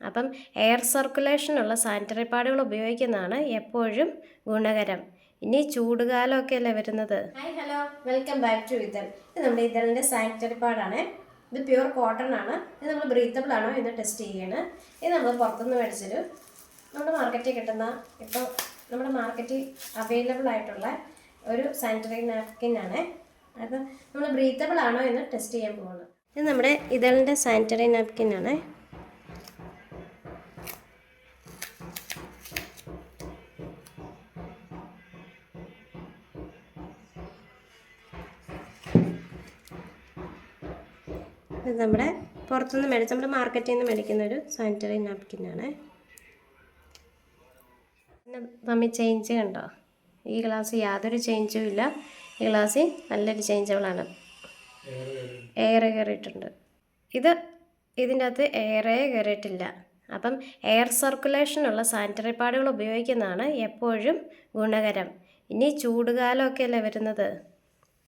അപ്പം air സർക്കുലേഷനുള്ള sanitary പാഡുകൾ ഉപയോഗിക്കുന്നതാണ് എപ്പോഴും ഗുണകരം. ഇനി ചൂടുകാലമൊക്കെ അല്ലേ വരുന്നത്. Hi hello, welcome back to Ithal. ഇത് നമ്മുടെ ഇതളിൻ്റെ സാനിറ്ററി പാഡാണ്. ഇത് പ്യുവർ കോട്ടൺ ആണ്. ഇത് നമ്മൾ ബ്രീത്തബിൾ ആണോ എന്ന് ടെസ്റ്റ് ചെയ്യാണ്. ഇത് നമ്മൾ പുറത്തുനിന്ന് മേടിച്ചൊരു നമ്മുടെ മാർക്കറ്റിൽ കിട്ടുന്ന, ഇപ്പോൾ നമ്മുടെ മാർക്കറ്റിൽ അവൈലബിൾ ആയിട്ടുള്ള ഒരു സാനിറ്ററി നാപ്കിൻ ആണ്. അത് നമ്മൾ ബ്രീത്തബിൾ ആണോ എന്ന് ടെസ്റ്റ് ചെയ്യാൻ പോകുന്നത്. ഇത് നമ്മുടെ ഇതളിൻ്റെ സാനിറ്ററി നാപ്കിൻ ആണ്. ഇത് നമ്മുടെ പുറത്തുനിന്ന് മേടിച്ച, നമ്മുടെ മാർക്കറ്റിൽ നിന്ന് മേടിക്കുന്ന ഒരു സാനിറ്ററി നാപ്കിനാണ്. പിന്നെ തമ്മിൽ ചേഞ്ച് കണ്ടോ? ഈ ഗ്ലാസ് യാതൊരു ചേഞ്ചും ഇല്ല. ഈ ഗ്ലാസ് നല്ലൊരു ചേഞ്ചബിളാണ്. എയർ കയറിയിട്ടുണ്ട്. ഇതിൻ്റെ അകത്ത് എയറേ കയറിയിട്ടില്ല. അപ്പം എയർ സർക്കുലേഷനുള്ള സാനിറ്ററി പാഡുകൾ ഉപയോഗിക്കുന്നതാണ് എപ്പോഴും ഗുണകരം. ഇനി ചൂടുകാലമൊക്കെ അല്ലേ വരുന്നത്.